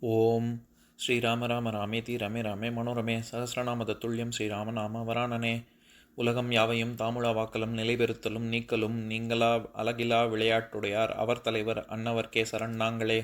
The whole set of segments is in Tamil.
ஓம் ஸ்ரீராம ராம ராமேதி ரமே ராமே மனோரமே சகசிரநாம தத்துல்யம் ஸ்ரீராம நாம வராணனே. உலகம் யாவையும் தாமுழா வாக்கலும் நிலைபெறுத்தலும் நீக்கலும் நீங்களா அழகிலா விளையாட்டுடையார் அவர் தலைவர் அன்னவர் கேசரன் நாங்களே.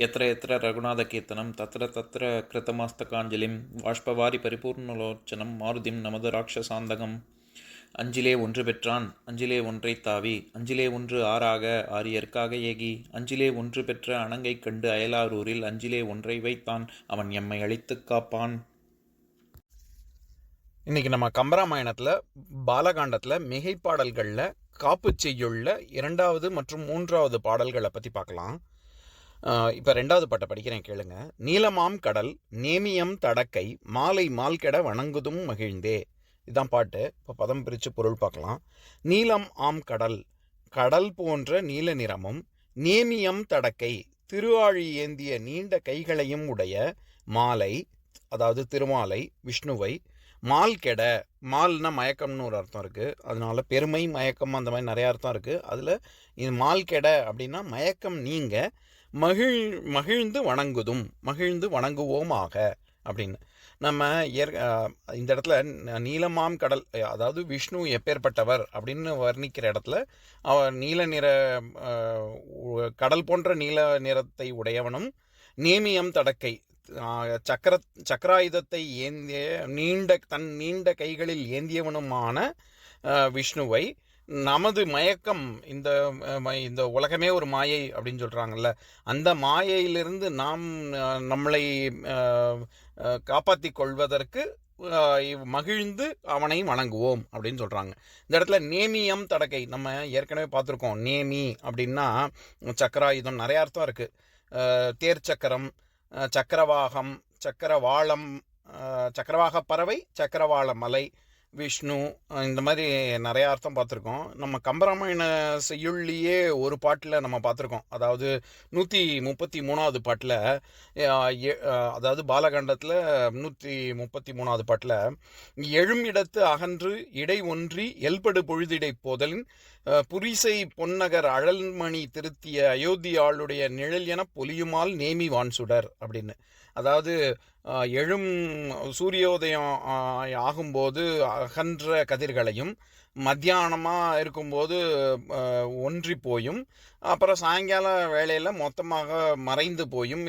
எத்திர எத்திர ரகுநாத கீர்த்தனம் தத்திர தத்திர கிருத்தமாஸ்தகாஞ்சலிம் வாஷ்பவாரி பரிபூர்ணலோச்சனம் மாருதிம் நமது ராட்சசாந்தகம். அஞ்சிலே ஒன்று பெற்றான் அஞ்சிலே ஒன்றை தாவி அஞ்சிலே ஒன்று ஆறாக ஆரியர்க்காக ஏகி அஞ்சிலே ஒன்று பெற்ற அணங்கை கண்டு அயலாரூரில் அஞ்சிலே ஒன்றை வைத்தான் அவன் எம்மை அழித்துக் காப்பான். இன்னைக்கு நம்ம கம்பராமாயணத்தில் பாலகாண்டத்தில் மிகைப்பாடல்களில் காப்பு செய்யுள்ள 2வது மற்றும் 3வது பாடல்களை பற்றி பார்க்கலாம். இப்போ 2வது பாட்டை படிக்கிறேன் கேளுங்க. நீலமாம் கடல் நேமியம் தடக்கை மாலை மால்கெட வணங்குதும் மகிழ்ந்தே. இதுதான் பாட்டு. இப்போ பதம் பிரித்து பொருள் பார்க்கலாம். நீலம் ஆம் கடல், கடல் போன்ற நீல நிறமும், நேமியம் தடக்கை திருவாழி ஏந்திய நீண்ட கைகளையும் உடைய மாலை, அதாவது திருமாலை விஷ்ணுவை, மால் கெட, மால்னா மயக்கம்னு ஒரு அர்த்தம் இருக்குது, அதனால பெருமை மயக்கம் அந்த மாதிரி நிறைய அர்த்தம் இருக்குது. அதில் இது மால் கெட அப்படின்னா மயக்கம் நீங்க மகிழ்ந்து வணங்குதும், மகிழ்ந்து வணங்குவோமாக அப்படின்னு. நம்ம இந்த இடத்துல நீலமாம் கடல், அதாவது விஷ்ணு எப்பேற்பட்டவர் அப்படின்னு வர்ணிக்கிற இடத்துல அவர் நீல நிற கடல் போன்ற நீல நிறத்தை உடையவனும், நேமியம் தடக்கை சக்கராயுதத்தை ஏந்திய நீண்ட கைகளில் ஏந்தியவனுமான விஷ்ணுவை, நமது மயக்கம், இந்த உலகமே ஒரு மாயை அப்படின்னு சொல்கிறாங்கல்ல, அந்த மாயையிலிருந்து நாம் நம்மளை காப்பாற்றி கொள்வதற்கு மகிழ்ந்து அவனை வணங்குவோம் அப்படின்னு சொல்கிறாங்க. இந்த இடத்துல நேமியம் தடக்கை நம்ம ஏற்கனவே பார்த்துருக்கோம். நேமி அப்படின்னா சக்கராயுதம், நிறைய அர்த்தம் இருக்குது. தேர் சக்கரம், சக்கரவாகம், சக்கரவாளம், சக்கரவாக பறவை, சக்கரவாள மலை, விஷ்ணு, இந்த மாதிரி நிறைய அர்த்தம் பார்த்துருக்கோம். நம்ம கம்பராமாயண செய்யுள்ளியே ஒரு பாட்டில் நம்ம பார்த்துருக்கோம். அதாவது 133வது பாட்டில், அதாவது பாலகாண்டத்தில் 133வது பாட்டில், எழும் இடத்து அகன்று இடை ஒன்றி எல்படு பொழுதிடை போதலின் புரிசை பொன்னகர் அழல்மணி திருத்திய அயோத்தியாளுடைய நிழல் என பொலியுமால் நேமி வான்சுடர் அப்படின்னு. அதாவது எழும் சூரியோதயம் ஆகும்போது அகன்ற கதிர்களையும், மத்தியானமாக இருக்கும்போது ஒன்றி போயும், அப்புறம் சாயங்கால வேளையில் மொத்தமாக மறைந்து போயும்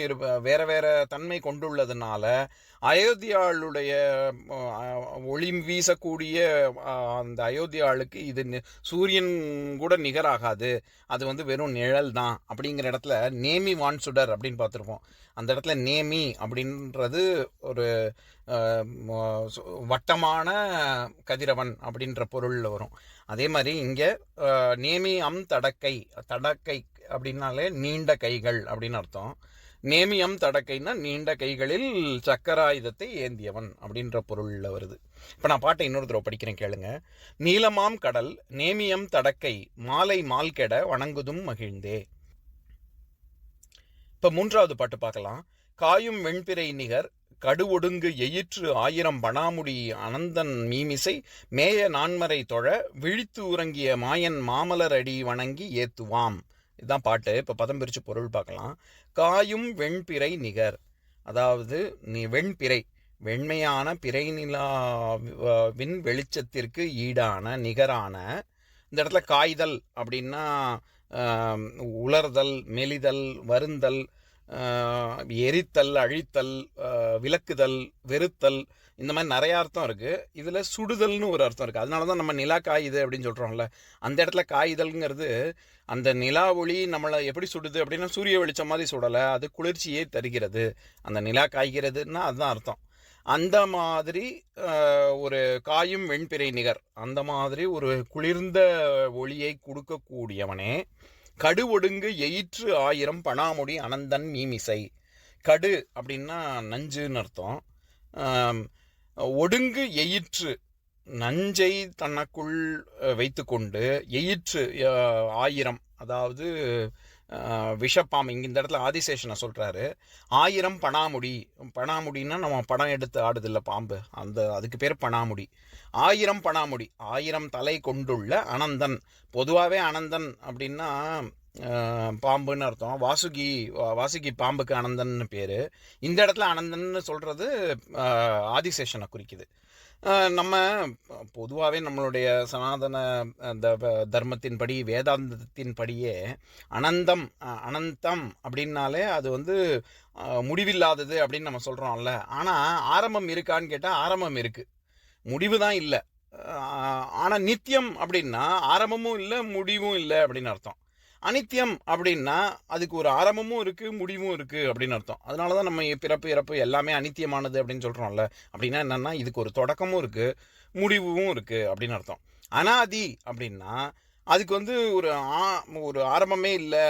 வேற வேற தன்மை கொண்டுள்ளதுனால அயோத்தியாளுடைய ஒளி வீசக்கூடிய அந்த அயோத்தியாளுக்கு இது சூரியன் கூட நிகராகாது, அது வெறும் நிழல் தான் அப்படிங்கிற இடத்துல நேமி வான்சுடர் அப்படின்னு பார்த்துருப்போம். அந்த இடத்துல நேமி அப்படின்றது ஒரு வட்டமான கதிரவன் அப்படின்ற பொருளில் வரும். அதே மாதிரி இங்கே நேமி தடக்கை அப்படின்னாலே நீண்ட கைகள் அப்படின்னு அர்த்தம். நேமியம் தடக்கைன்னா நீண்ட கைகளில் சக்கராயுதத்தை ஏந்தியவன் அப்படின்ற பொருளில் வருது. இப்போ நான் பாட்டை இன்னொரு தடவை படிக்கிறேன் கேளுங்க. நீலமாம் கடல் நேமியம் தடக்கை மாலை மால்கெட வணங்குதும் மகிழ்ந்தே. இப்போ 3வது பாட்டு பார்க்கலாம். காயும் வெண்பிறை நிகர் கடுவொடுங்கு எயிற்று 1000 பணாமுடி அனந்தன் மீமிசை மேய நான்மறை தொழ விழித்து உறங்கிய மாயன் மாமலர் அடி வணங்கி ஏத்துவாம். இதுதான் பாட்டு. இப்போ பதம் பிரித்து பொருள் பார்க்கலாம். காயும் வெண்பிறை நிகர், அதாவது வெண்பிறை வெண்மையான பிறை நிலாவின் வெளிச்சத்திற்கு ஈடான நிகரான. இந்த இடத்துல காய்தல் அப்படின்னா உலர்தல், மெலிதல், வருந்தல், எரித்தல், அழித்தல், விளக்குதல், வெறுத்தல், இந்த மாதிரி நிறைய அர்த்தம் இருக்குது. இதில் சுடுதல்னு ஒரு அர்த்தம் இருக்குது. அதனால தான் நம்ம நிலா காயுது அப்படின்னு சொல்கிறோம்ல. அந்த இடத்துல காய்தல்ங்கிறது அந்த நிலா ஒளி நம்மளை எப்படி சுடுது அப்படின்னா சூரிய வெளிச்சம் மாதிரி சுடலை, அது குளிர்ச்சியே தருகிறது. அந்த நிலா காய்கிறதுன்னா அதுதான் அர்த்தம். அந்த மாதிரி ஒரு காயும் வெண்பிறை நிகர், அந்த மாதிரி ஒரு குளிர்ந்த ஒளியை கொடுக்கக்கூடியவனே. கடு ஒடுங்கு எயிற்று 1000 பணாமுடி அனந்தன் மீமிசை. கடு அப்படின்னா நஞ்சுன்னு அர்த்தம். ஒடுங்கு எயிற்று, நஞ்சை தனக்குள் வைத்து கொண்டு, எயிற்று 1000, அதாவது விஷப்பாம்பு. இங்கே இந்த இடத்துல ஆதிசேஷனை சொல்கிறாரு. 1000 பணாமுடி, பணாமுடின்னா நம்ம படம் எடுத்து ஆடுதில்ல பாம்பு, அதுக்கு பேர் பணாமுடி. 1000 பணாமுடி, 1000 தலை கொண்டுள்ள அனந்தன். பொதுவாகவே அனந்தன் அப்படின்னா பாம்புன்னு அர்த்தம். வாசுகி பாம்புக்கு அனந்தன்னு பேர். இந்த இடத்துல அனந்தன்னு சொல்கிறது ஆதிசேஷனை குறிக்குது. நம்ம பொதுவாகவே நம்மளுடைய சனாதன தர்மத்தின்படி வேதாந்தத்தின்படியே அனந்தம் அப்படின்னாலே அது வந்து முடிவில்லாதது அப்படின்னு நம்ம சொல்கிறோம்ல. ஆனால் ஆரம்பம் இருக்கான்னு கேட்டால் ஆரம்பம் இருக்குது, முடிவு தான் இல்லை. ஆனால் நித்தியம் அப்படின்னா ஆரம்பமும் இல்லை முடிவும் இல்லை அப்படின்னு அர்த்தம். அனித்தியம் அப்படின்னா அதுக்கு ஒரு ஆரம்பமும் இருக்குது முடிவும் இருக்குது அப்படின்னு அர்த்தம். அதனால தான் நம்ம பிறப்பு இறப்பு எல்லாமே அனித்தியமானது அப்படின்னு சொல்கிறோம்ல. அப்படின்னா என்னென்னா இதுக்கு ஒரு தொடக்கமும் இருக்குது முடிவும் இருக்குது அப்படின்னு அர்த்தம். அனாதி அப்படின்னா அதுக்கு வந்து ஒரு ஆரம்பமே இல்லை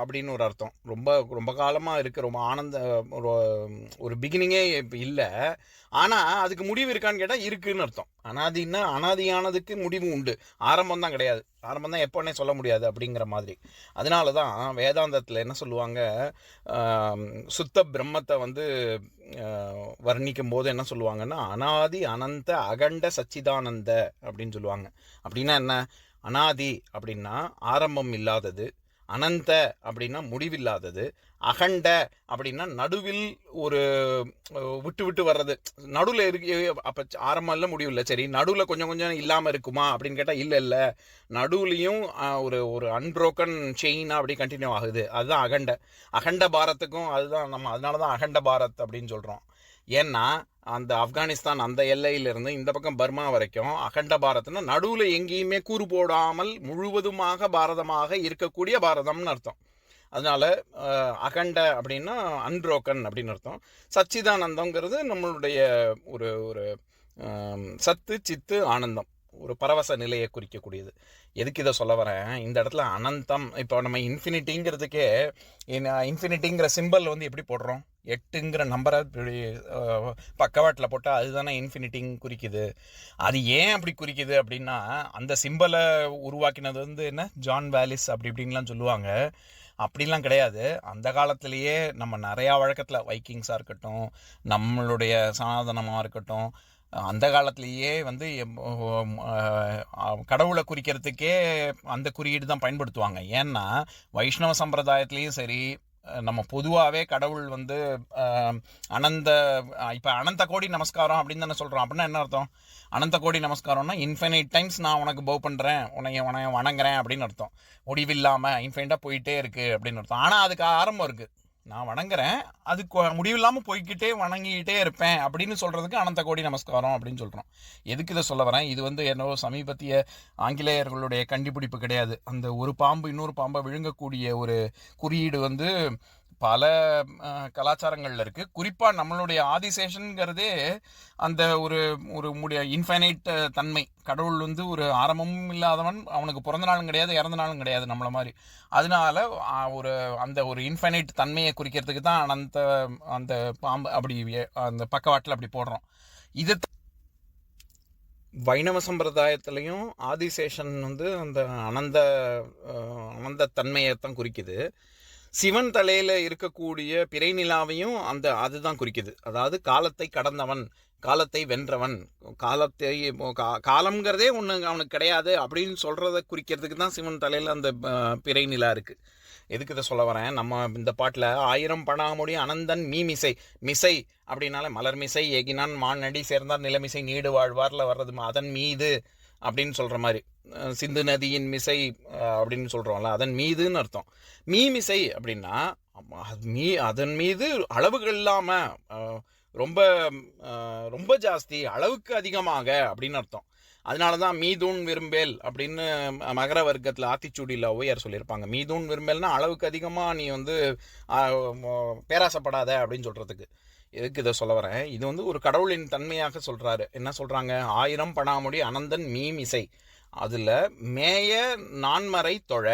அப்படின்னு ஒரு அர்த்தம். ரொம்ப ரொம்ப காலமாக இருக்குது, ரொம்ப ஒரு பிகினிங்கே இப்போ இல்லை. ஆனால் அதுக்கு முடிவு இருக்கான்னு கேட்டால் இருக்குன்னு அர்த்தம். அனாதின்னா அனாதியானதுக்கு முடிவு உண்டு, ஆரம்பம் தான் கிடையாது. ஆரம்பம் தான் எப்போன்னே சொல்ல முடியாது அப்படிங்கிற மாதிரி. அதனால தான் வேதாந்தத்தில் என்ன சொல்லுவாங்க, சுத்த பிரம்மத்தை வந்து வர்ணிக்கும் போது என்ன சொல்லுவாங்கன்னா அனாதி அனந்த அகண்ட சச்சிதானந்த அப்படின்னு சொல்லுவாங்க. அப்படின்னா என்ன? அனாதி அப்படின்னா ஆரம்பம் இல்லாதது, அனந்த அப்படின்னா முடிவில்லாதது, அகண்ட அப்படின்னா நடுவில் ஒரு விட்டு விட்டு வர்றது. நடுவில் இருக்கு, அப்போ ஆரம்பம் இல்லை முடிவு இல்லை. சரி, நடுவில் கொஞ்சம் கொஞ்சம் இல்லாமல் இருக்குமா அப்படின்னு கேட்டால் இல்லை, நடுவுலையும் ஒரு அன்ப்ரோக்கன் செயினாக அப்படி கண்டினியூ ஆகுது. அதுதான் அகண்ட பாரத்துக்கும் அதுதான் நம்ம அதனால தான் அகண்ட பாரத் அப்படின்னு சொல்கிறோம். ஏன்னா அந்த ஆப்கானிஸ்தான் அந்த எல்லையிலிருந்து இந்த பக்கம் பர்மா வரைக்கும் அகண்ட பாரத்னா நடுவில் எங்கேயுமே கூறு போடாமல் முழுவதுமாக பாரதமாக இருக்கக்கூடிய பாரதம்னு அர்த்தம். அதனால அகண்ட அப்படின்னா அன்ப்ரோக்கன் அப்படின்னு அர்த்தம். சச்சிதானந்தங்கிறது நம்மளுடைய ஒரு ஒரு சத்து சித்து ஆனந்தம், ஒரு பரவச நிலையை குறிக்கக்கூடியது. எதுக்கு இதை சொல்ல வரேன், இந்த இடத்துல அனந்தம். இப்போ நம்ம இன்ஃபினிட்டிங்கிறதுக்கே இன்ஃபினிட்டிங்கிற சிம்பிள் வந்து எப்படி போடுறோம், 8ங்கிற நம்பரை பக்கவாட்டில் போட்டால் அதுதானே இன்ஃபினிட்டிங் குறிக்குது. அது ஏன் அப்படி குறிக்குது அப்படின்னா அந்த சிம்பிளை உருவாக்கினது வந்து என்ன, ஜான் வேலிஸ் அப்படி இப்படின்லாம் சொல்லுவாங்க. அப்படிலாம் கிடையாது. அந்த காலத்திலேயே நம்ம நிறையா வழக்கத்தில் வைக்கிங்ஸாக இருக்கட்டும், நம்மளுடைய சனாதனமாக இருக்கட்டும், அந்த காலத்திலேயே வந்து கடவுளை குறிக்கிறதுக்கே அந்த குறியீடு தான் பயன்படுத்துவாங்க. ஏன்னா வைஷ்ணவ சம்பிரதாயத்துலேயும் சரி, நம்ம பொதுவாகவே கடவுள் வந்து இப்போ அனந்த கோடி நமஸ்காரம் அப்படின்னு தானே சொல்கிறோம். அப்படின்னா என்ன அர்த்தம்? அனந்த கோடி நமஸ்காரம்னா இன்ஃபினைட் டைம்ஸ் நான் உனக்கு போ பண்ணுறேன், உன்னை வணங்குறேன் அப்படின்னு அர்த்தம். முடிவில்லாமல் இன்ஃபைனட்டாக போயிட்டே இருக்குது அப்படின்னு அர்த்தம். ஆனால் அதுக்கு ஆரம்பம் இருக்குது. நான் வணங்குறேன், அதுக்கு முடிவில்லாமல் போய்கிட்டே வணங்கிக்கிட்டே இருப்பேன் அப்படின்னு சொல்கிறதுக்கு அனந்த கோடி நமஸ்காரம் அப்படின்னு சொல்கிறோம். எதுக்கு இதை சொல்ல வரேன், இது வந்து என்னவோ சமீபத்திய ஆங்கிலேயர்களுடைய கண்டுபிடிப்பு கிடையாது. அந்த ஒரு பாம்பு இன்னொரு பாம்பை விழுங்கக்கூடிய ஒரு குறியீடு வந்து பல கலாச்சாரங்களில் இருக்குது. குறிப்பாக நம்மளுடைய ஆதிசேஷனுங்கிறதே அந்த ஒரு இன்ஃபைனைட் தன்மை. கடவுள் வந்து ஒரு ஆரம்பமும் இல்லாதவன், அவனுக்கு பிறந்த நாளும் கிடையாது இறந்த நாளும் கிடையாது நம்மளை மாதிரி. அதனால ஒரு இன்ஃபைனைட் தன்மையை குறிக்கிறதுக்கு தான் அந்த பாம்பு அப்படி அந்த பக்கவாட்டில் அப்படி போடுறோம். இது வைணவ சம்பிரதாயத்திலையும் ஆதிசேஷன் வந்து அந்த அனந்த தன்மையைத்தான் குறிக்குது. சிவன் தலையில் இருக்கக்கூடிய பிறை நிலாவையும் அதுதான் குறிக்குது. அதாவது காலத்தை கடந்தவன், காலத்தை வென்றவன், காலம்ங்கிறதே ஒன்று அவனுக்கு கிடையாது அப்படின்னு சொல்கிறத குறிக்கிறதுக்கு தான் சிவன் தலையில் அந்த பிறை நிலா இருக்குது. எதுக்கு இதை சொல்ல வரேன், நம்ம இந்த பாட்டில் 1000 பணாமுடி அனந்தன் மிசை அப்படின்னால மலர் மிசை ஏகினான் மானடி சேர்ந்தார் நிலமிசை நீடு வாழ்வார்ல வர்றது அதன் மீது அப்படின்னு சொல்கிற மாதிரி. சிந்து நதியின் மிசை அப்படின்னு சொல்கிறோம்ல, அதன் மீதுன்னு அர்த்தம். மிசை அப்படின்னா அதன் மீது அளவுகள் இல்லாமல் ரொம்ப ரொம்ப ஜாஸ்தி, அளவுக்கு அதிகமாக அப்படின்னு அர்த்தம். அதனால தான் மீதூன் விரும்பேல் அப்படின்னு மகர வர்க்கத்தில் ஆத்திச்சூடியில் ஔவையார் சொல்லியிருப்பாங்க. மீதூன் விரும்பேல்னா அளவுக்கு அதிகமாக நீ வந்து பேராசப்படாத அப்படின்னு சொல்கிறதுக்கு. எதுக்கு இதை சொல்ல வரேன், இது வந்து ஒரு கடவுளின் தன்மையாக சொல்கிறாரு. என்ன சொல்கிறாங்க, 1000 பணாமுடி அனந்தன் மீமிசை, அதில் மேய நான்மறை தொழ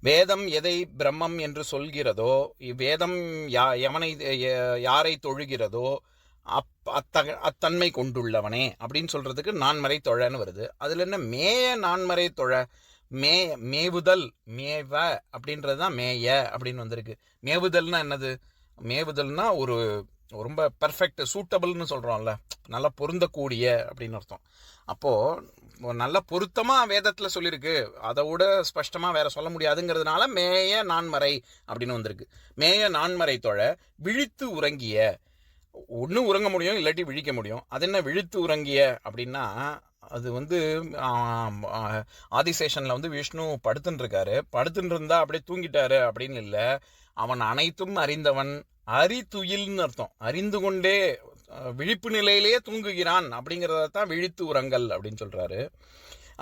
வேதம் எதை பிரம்மம் என்று சொல்கிறதோ, வேதம் யாரை தொழுகிறதோ அத்தன்மை கொண்டுள்ளவனே அப்படின்னு சொல்கிறதுக்கு நான்மறை தொழன்னு வருது. அதில் என்ன மேய நான்மறை தொழ, மேவுதல் மேவ அப்படின்றது தான் மேய அப்படின்னு வந்திருக்கு. மேவுதல்னா என்னது, மேவுதல்னா ஒரு ரொம்ப பெர்ஃபெக்ட் சூட்டபிள்னு சொல்கிறோம்ல, நல்லா பொருந்தக்கூடிய அப்படின்னு அர்த்தம். அப்போது நல்ல பொருத்தமாக வேதத்தில் சொல்லியிருக்கு, அதோட ஸ்பஷ்டமாக வேற சொல்ல முடியாதுங்கிறதுனால மேய நான்மறை அப்படின்னு வந்திருக்கு. மேய நான்மறை தொழ விழித்து உறங்கிய, ஒன்று உறங்க முடியும், இல்லாட்டி விழிக்க முடியும். அது என்ன விழித்து உறங்கிய அப்படின்னா, அது ஆதிசேஷனில் விஷ்ணு படுத்துன்னு இருக்காரு. படுத்துன்னு இருந்தா அப்படியே தூங்கிட்டாரு அப்படின்னு இல்லை. அவன் அனைத்தும் அறிந்தவன், அறிதுயில்னு அர்த்தம். அறிந்து கொண்டே விழிப்பு நிலையிலேயே தூங்குகிறான் அப்படிங்கிறத தான் விழித்து உறங்கல் அப்படின்னு சொல்றாரு.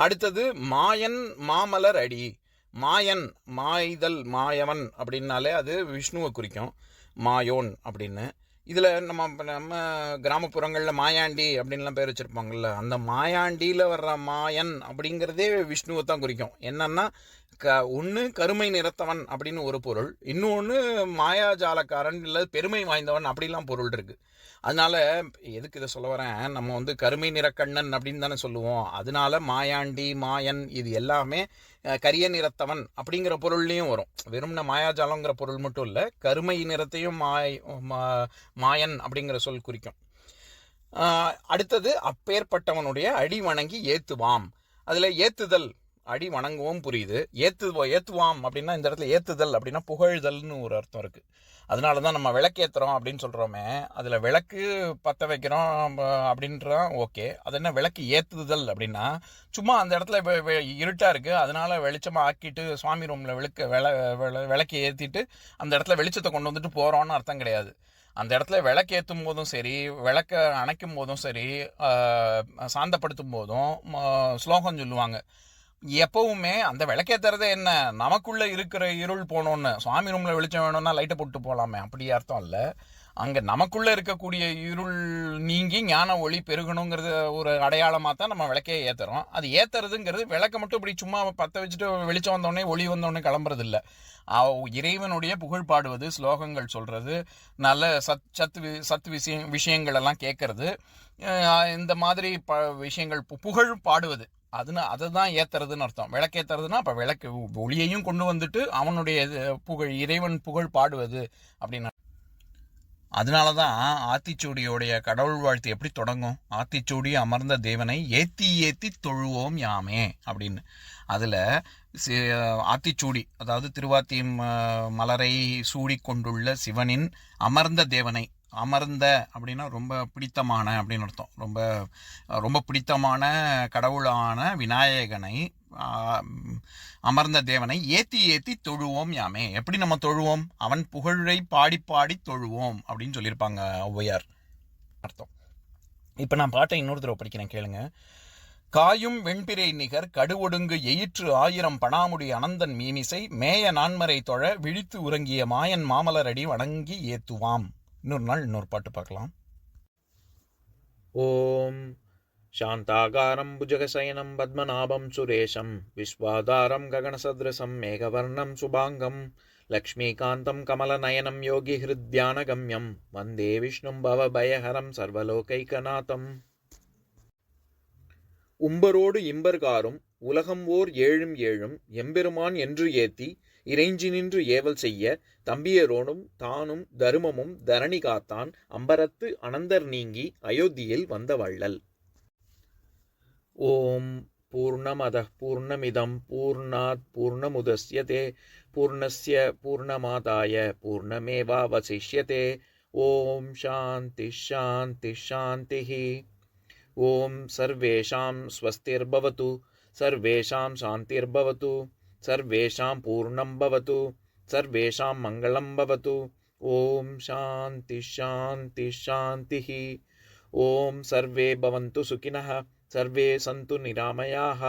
அடுத்தது மாயன் மாமலர் அடி. மாயன் மாய்தல், மாயவன் அப்படின்னாலே அது விஷ்ணுவை குறிக்கும், மாயோன் அப்படின்னு. இதில் நம்ம கிராமப்புறங்களில் மாயாண்டி அப்படின்லாம் பேர் வச்சுருப்பாங்கள்ல, அந்த மாயாண்டியில் வர்ற மாயன் அப்படிங்கிறதே விஷ்ணுவை தான் குறிக்கும். என்னன்னா ஒன்று கருமை நிறத்தவன் அப்படின்னு ஒரு பொருள், இன்னொன்று மாயாஜாலக்காரன் இல்லை பெருமை வாய்ந்தவன் அப்படிலாம் பொருள் இருக்குது. அதனால எதுக்கு இதை சொல்ல வரேன், நம்ம கருமை நிறக்கண்ணன் அப்படின்னு தானே சொல்லுவோம். அதனால மாயாண்டி மாயன் இது எல்லாமே கரிய நிறத்தவன் அப்படிங்கிற பொருள்லையும் வரும். வெறும்ன மாயாஜாலங்கிற பொருள் மட்டும் இல்லை, கருமை நிறத்தையும் மாயன் அப்படிங்கிற சொல் குறிக்கும். அடுத்தது அப்பேற்பட்டவனுடைய அடி வணங்கி ஏத்துவாம். அதில் ஏத்துதல், அடி வணங்கவும் புரியுது. ஏத்துவாம் அப்படின்னா இந்த இடத்துல ஏத்துதல் அப்படின்னா புகழ்தல்னு ஒரு அர்த்தம் இருக்கு. அதனால தான் நம்ம விளக்கேற்றுறோம் அப்படின்னு சொல்கிறோமே, அதில் விளக்கு பற்ற வைக்கிறோம் அப்படின்றோம், ஓகே. அது என்ன விளக்கு ஏற்றுதல் அப்படின்னா, சும்மா அந்த இடத்துல இருட்டாக இருக்குது, அதனால வெளிச்சமாக ஆக்கிட்டு சுவாமி ரூமில் விளக்கு ஏற்றிட்டு அந்த இடத்துல வெளிச்சத்தை கொண்டு வந்துட்டு போகிறோன்னு அர்த்தம் கிடையாது. அந்த இடத்துல விளக்கு ஏற்றும் போதும் சரி, விளக்க அணைக்கும் போதும் சரி, சாந்தப்படுத்தும் போதும் ஸ்லோகம் சொல்லுவாங்க. எப்பவுமே அந்த விளக்கேற்றுறதே என்ன, நமக்குள்ள இருக்கிற இருள் போனோன்னு. சுவாமி ரூம்ல வெளிச்சம் வேணும்னா லைட்டை போட்டு போகலாமே, அப்படி அர்த்தம் இல்லை. அங்கே நமக்குள்ள இருக்கக்கூடிய இருள் நீங்கி ஞான ஒளி பெருகணுங்கிறது ஒரு அடையாளமாக தான் நம்ம விளக்கையே ஏற்றுறோம். அது ஏற்றுறதுங்கிறது விளக்கை மட்டும் இப்படி சும்மா பற்ற வச்சுட்டு வெளிச்சம் வந்தோடனே ஒளி வந்தோடனே கிளம்புறது இல்லை. இறைவனுடைய புகழ் பாடுவது, ஸ்லோகங்கள் சொல்றது, நல்ல சத்து விஷயங்கள் எல்லாம் கேட்கறது, இந்த மாதிரி விஷயங்கள் புகழ் பாடுவது, அதை தான் ஏத்துறதுன்னு அர்த்தம். விளக்கேத்துறதுன்னா அப்போ விளக்கு ஒளியையும் கொண்டு வந்துட்டு அவனுடைய புகழ், இறைவன் புகழ் பாடுவது அப்படின்னு. அதனால தான் ஆத்திச்சூடியோடைய கடவுள் வாழ்த்து எப்படி தொடங்கும், ஆத்திச்சூடி அமர்ந்த தேவனை ஏத்தி ஏத்தி தொழுவோம் யாமே அப்படின்னு. அதில் ஆத்திச்சூடி அதாவது திருவாத்தி மலரை சூடி கொண்டுள்ள சிவனின் அமர்ந்த தேவனை, அமர்ந்த அப்படின்னா ரொம்ப பிடித்தமான அப்படின்னு அர்த்தம். ரொம்ப ரொம்ப பிடித்தமான கடவுளான விநாயகனை, அமர்ந்த தேவனை ஏத்தி ஏத்தி தொழுவோம் யாமே. எப்படி நம்ம தொழுவோம், அவன் புகழை பாடி பாடி தொழுவோம் அப்படின்னு சொல்லியிருப்பாங்க ஔவையார் அர்த்தம். இப்போ நான் பாட்டை இன்னொரு தடவை படிக்கிறேன், கேளுங்க. காயும் வெண்பிரை நிகர் கடுவொடுங்கு எயிற்று 1000 பணாமுடி அனந்தன் மீமிசை மேய நான்மறை தொழ விழித்து உறங்கிய மாயன் மாமலரடி வணங்கி ஏத்துவாம். இன்னொரு நாள் இன்னொரு பாட்டு பார்க்கலாம். ஓம் சாந்தாகாரம் புஜகசயனம் பத்மநாபம் சுரேஷம் விஸ்வாதாரம் ககனசத்ரசம் மேகவர்ணம் சுபாங்கம் லக்ஷ்மீகாந்தம் கமலநயனம் யோகி ஹிருத்யானகம்யம் வந்தே விஷ்ணும் பவபயஹரம் சர்வலோகைகநாதம். உம்பரோடு இம்பர்காரும் உலகம் ஓர் ஏழும் ஏழும் எம்பெருமான் என்று ஏத்தி இறைஞ்சி நின்று ஏவல் செய்ய தம்பியரோனும் தானும் தருமமும் தரணி காத்தான் அம்பரத்து அனந்தர் நீங்கி அயோத்தியில் வந்த வள்ளல். ஓம் பூர்ணமதః பூர்ணமிதம் பூர்ணாத் பூர்ணமுதஸ்யதே பூர்ணஸ்ய பூர்ணமாதாய பூர்ணமேவாவசிஷ்யதே. ஓம் சாந்தி சாந்தி சாந்திः. ஓம் சர்வேஷாம் ஸ்வஸ்திர்பவது சர்வேஷாம் சாந்திர்பவது சர்வேஷாம் பூர்ணம் பவது சர்வேஷாம் மங்களம் பவது. ஓம் சாந்தி சாந்தி சாந்திः. ஓம் சர்வே பவந்து சுகினः சர்வே சந்து நிராமயாः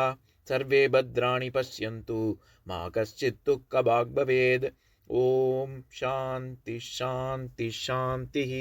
சர்வே பத்ராணி பஷ்யந்து மா கஷ்சித் துக்கபாக் பவேத். ஓம் சாந்தி சாந்தி சாந்திः.